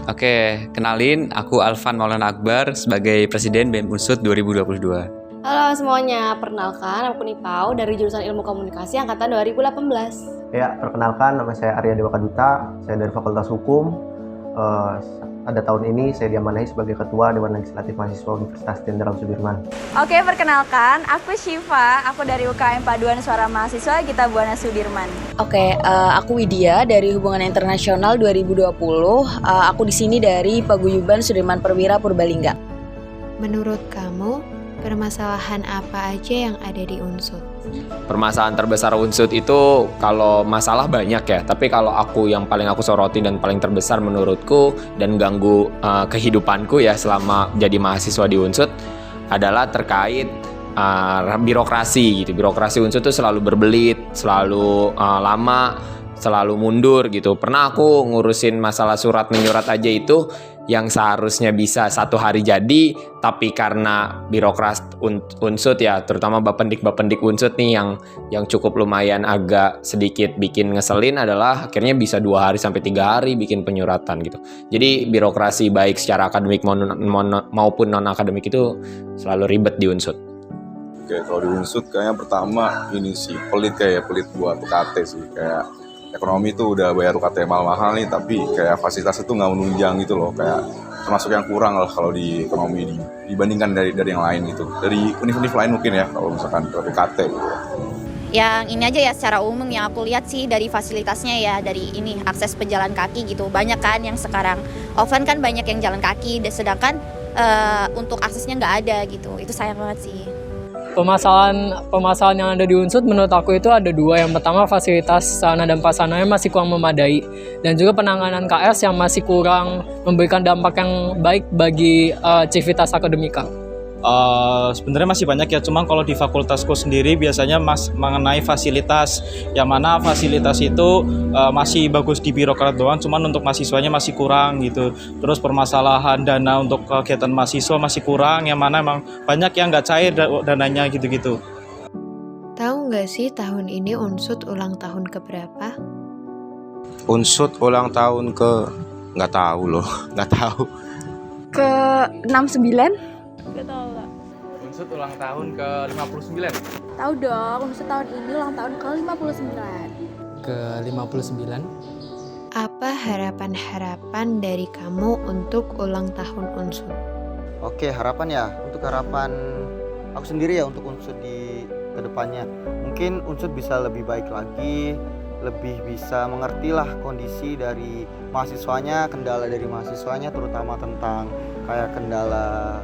Oke, kenalin aku Alvan Maulana Akbar sebagai Presiden BEM Unsut 2022. Halo semuanya, perkenalkan aku Nipau dari jurusan Ilmu Komunikasi angkatan 2018. Ya, perkenalkan nama saya Arya Dewa Kaduta, saya dari Fakultas Hukum. Pada tahun ini saya diamanahi sebagai Ketua Dewan Legislatif Mahasiswa Universitas Jenderal Sudirman. Oke, perkenalkan, aku Syifa, aku dari UKM Paduan Suara Mahasiswa Gita Buana Sudirman. Oke, aku Widya dari Hubungan Internasional 2020. Aku di sini dari Paguyuban Sudirman Perwira Purbalingga. Menurut kamu, permasalahan apa aja yang ada di Unsut? Permasalahan terbesar Unsut itu kalau masalah banyak ya, tapi kalau yang paling aku soroti dan paling terbesar menurutku dan ganggu kehidupanku ya selama jadi mahasiswa di Unsut adalah terkait birokrasi gitu. Birokrasi Unsut itu selalu berbelit, selalu lama, selalu mundur gitu. Pernah aku ngurusin masalah surat menyurat aja itu yang seharusnya bisa 1 hari jadi, tapi karena birokrasi Unsut ya, terutama Bapendik Unsut nih yang cukup lumayan agak sedikit bikin ngeselin adalah akhirnya bisa 2 hari sampai 3 hari bikin penyuratan gitu. Jadi birokrasi baik secara akademik maupun non akademik itu selalu ribet di Unsut. Oke, kalau di Unsut kayaknya pertama ini sih pelit buat UKT sih, kayak ekonomi tuh udah bayar UKT mahal-mahal nih, tapi kayak fasilitasnya tuh nggak menunjang gitu loh, kayak termasuk yang kurang lah kalau di ekonomi dibandingkan dari yang lain gitu, dari univ-univ lain mungkin ya kalau misalkan ke UKT gitu. Yang ini aja ya secara umum yang aku lihat sih dari fasilitasnya ya, dari ini akses pejalan kaki gitu, banyak kan yang sekarang offline kan banyak yang jalan kaki, sedangkan untuk aksesnya nggak ada gitu, itu sayang banget sih. Permasalahan yang ada di Unsut menurut aku itu ada 2. Yang pertama, fasilitas sarana dan prasarananya masih kurang memadai, dan juga penanganan KS yang masih kurang memberikan dampak yang baik bagi civitas akademika. Sebenarnya masih banyak ya, cuma kalau di fakultasku sendiri biasanya mengenai fasilitas, yang mana fasilitas itu masih bagus di birokrat doang, cuman untuk mahasiswanya masih kurang gitu. Terus permasalahan dana untuk kegiatan mahasiswa masih kurang, yang mana emang banyak yang nggak cair dananya gitu-gitu. Tahu nggak sih tahun ini Unsut ulang tahun keberapa? Unsut ulang tahun nggak tahu loh, nggak tahu. Ke 69? Gak tau lah. Unsut ulang tahun ke 59. Tahu dong, Unsut tahun ini ulang tahun ke 59. Ke 59. Apa harapan-harapan dari kamu untuk ulang tahun Unsut? Oke, harapan ya. Untuk harapan aku sendiri ya untuk Unsut di kedepannya. Mungkin Unsut bisa lebih baik lagi, lebih bisa mengertilah kondisi dari mahasiswanya, kendala dari mahasiswanya terutama tentang kayak kendala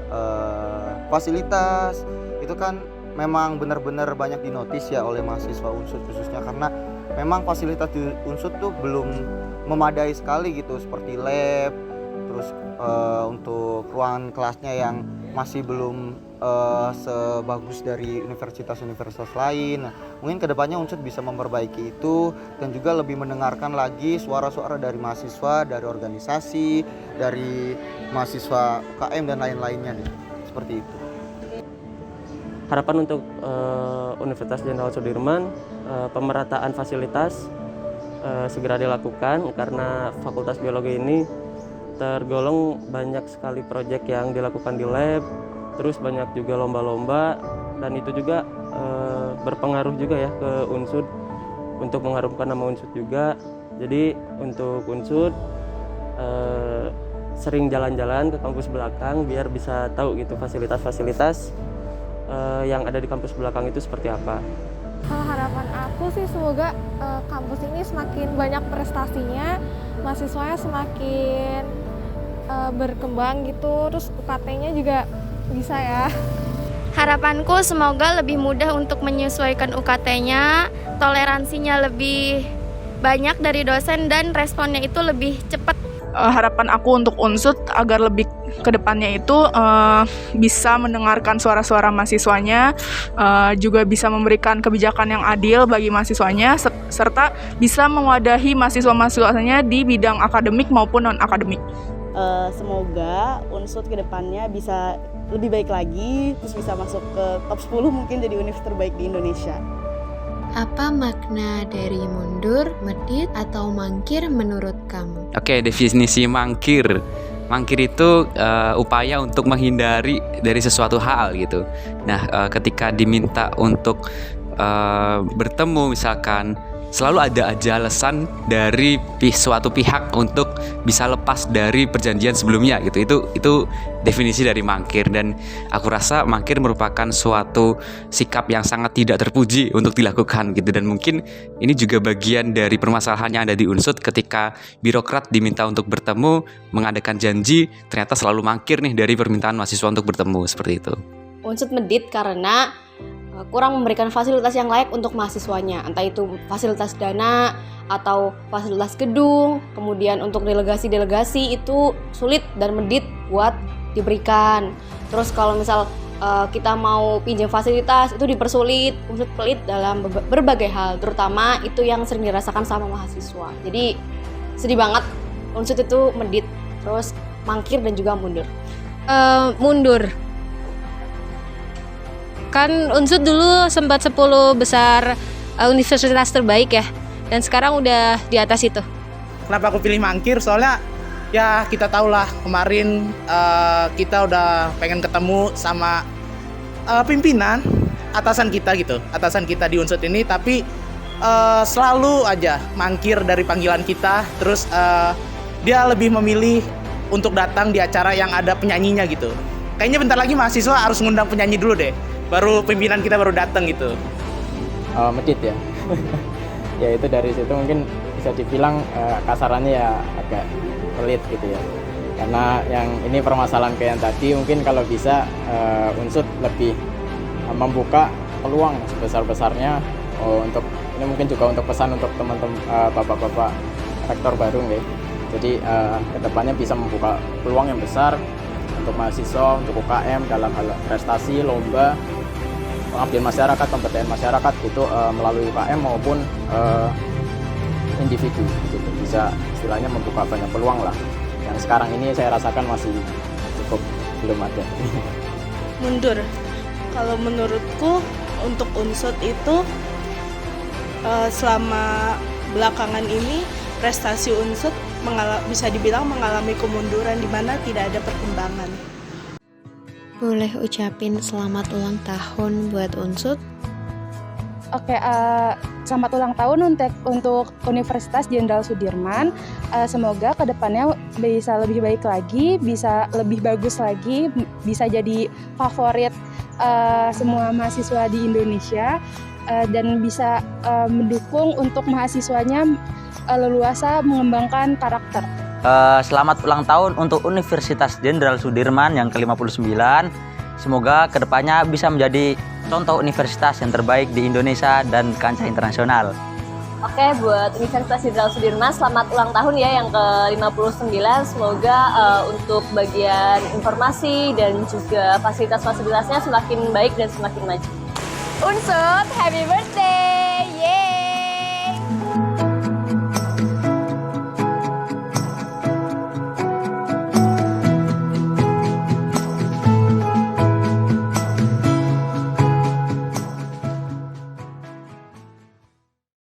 fasilitas. Itu kan memang benar-benar banyak dinotis ya oleh mahasiswa Unsut khususnya, karena memang fasilitas di Unsut tuh belum memadai sekali gitu, seperti lab, terus untuk ruangan kelasnya yang masih belum sebagus dari universitas-universitas lain. Nah, mungkin kedepannya Unsut bisa memperbaiki itu dan juga lebih mendengarkan lagi suara-suara dari mahasiswa, dari organisasi, dari mahasiswa UKM dan lain-lainnya deh. Seperti itu. Harapan untuk Universitas Jenderal Sudirman, pemerataan fasilitas segera dilakukan, karena Fakultas Biologi ini tergolong banyak sekali proyek yang dilakukan di lab, terus banyak juga lomba-lomba, dan itu juga berpengaruh juga ya ke Unsut untuk mengharumkan nama Unsut juga. Jadi untuk Unsut sering jalan-jalan ke kampus belakang biar bisa tahu gitu fasilitas-fasilitas yang ada di kampus belakang itu seperti apa. Kalau harapan aku sih semoga kampus ini semakin banyak prestasinya, mahasiswanya semakin berkembang gitu, terus UKT-nya juga bisa ya. Harapanku semoga lebih mudah untuk menyesuaikan UKT-nya, toleransinya lebih banyak dari dosen, dan responnya itu lebih cepat. Harapan aku untuk Unsut agar lebih ke depannya itu bisa mendengarkan suara-suara mahasiswanya, juga bisa memberikan kebijakan yang adil bagi mahasiswanya, serta bisa mewadahi mahasiswa-mahasiswanya di bidang akademik maupun non-akademik. Semoga Unsut ke depannya bisa lebih baik lagi, terus bisa masuk ke top 10 mungkin jadi univ terbaik di Indonesia. Apa makna dari mundur, medit, atau mangkir menurut kamu? Oke, definisi mangkir. Mangkir itu upaya untuk menghindari dari sesuatu hal gitu. Nah, ketika diminta untuk bertemu misalkan, selalu ada aja alasan dari suatu pihak untuk bisa lepas dari perjanjian sebelumnya gitu. Itu definisi dari mangkir, dan aku rasa mangkir merupakan suatu sikap yang sangat tidak terpuji untuk dilakukan gitu. Dan mungkin ini juga bagian dari permasalahan yang ada di Unsut ketika birokrat diminta untuk bertemu, mengadakan janji, ternyata selalu mangkir nih dari permintaan mahasiswa untuk bertemu, seperti itu. Unsut medit karena kurang memberikan fasilitas yang layak untuk mahasiswanya, entah itu fasilitas dana atau fasilitas gedung. Kemudian untuk delegasi-delegasi itu sulit dan medit buat diberikan. Terus kalau misal kita mau pinjam fasilitas itu dipersulit. Unsut pelit dalam berbagai hal, terutama itu yang sering dirasakan sama mahasiswa. Jadi sedih banget Unsut itu medit, terus mangkir dan juga mundur. Mundur. Kan Unsut dulu sempat 10 besar universitas terbaik ya, dan sekarang udah di atas itu. Kenapa aku pilih mangkir? Soalnya ya kita tahu lah kemarin kita udah pengen ketemu sama pimpinan atasan kita gitu, atasan kita di Unsut ini, tapi selalu aja mangkir dari panggilan kita. Terus dia lebih memilih untuk datang di acara yang ada penyanyinya gitu. Kayaknya bentar lagi mahasiswa harus ngundang penyanyi dulu deh, baru pimpinan kita baru datang gitu. Medit ya. Ya itu dari situ mungkin bisa dibilang kasarannya ya agak pelit gitu ya. Karena yang ini permasalahan kayak yang tadi, mungkin kalau bisa Unsut lebih membuka peluang sebesar-besarnya untuk ini, mungkin juga untuk pesan untuk teman-teman bapak-bapak rektor baru ya. Jadi kedepannya bisa membuka peluang yang besar untuk mahasiswa, untuk UKM dalam hal prestasi, lomba, pengabdian masyarakat, pemberdayaan masyarakat itu melalui UKM maupun individu gitu. Bisa istilahnya membuka banyak peluang lah. Yang sekarang ini saya rasakan masih cukup belum ada. Mundur. Kalau menurutku untuk Unsut itu selama belakangan ini prestasi Unsut bisa dibilang mengalami kemunduran di mana tidak ada perkembangan. Boleh ucapin selamat ulang tahun buat Unsut? Oke, selamat ulang tahun untuk Universitas Jenderal Sudirman. Semoga kedepannya bisa lebih baik lagi, bisa lebih bagus lagi, bisa jadi favorit semua mahasiswa di Indonesia, dan bisa mendukung untuk mahasiswanya leluasa mengembangkan karakter. Selamat ulang tahun untuk Universitas Jenderal Sudirman yang ke-59. Semoga kedepannya bisa menjadi contoh universitas yang terbaik di Indonesia dan kancah internasional. Oke, buat Universitas Jenderal Sudirman selamat ulang tahun ya yang ke-59. Semoga untuk bagian informasi dan juga fasilitas-fasilitasnya semakin baik dan semakin maju. Unsut, happy birthday! Yeay!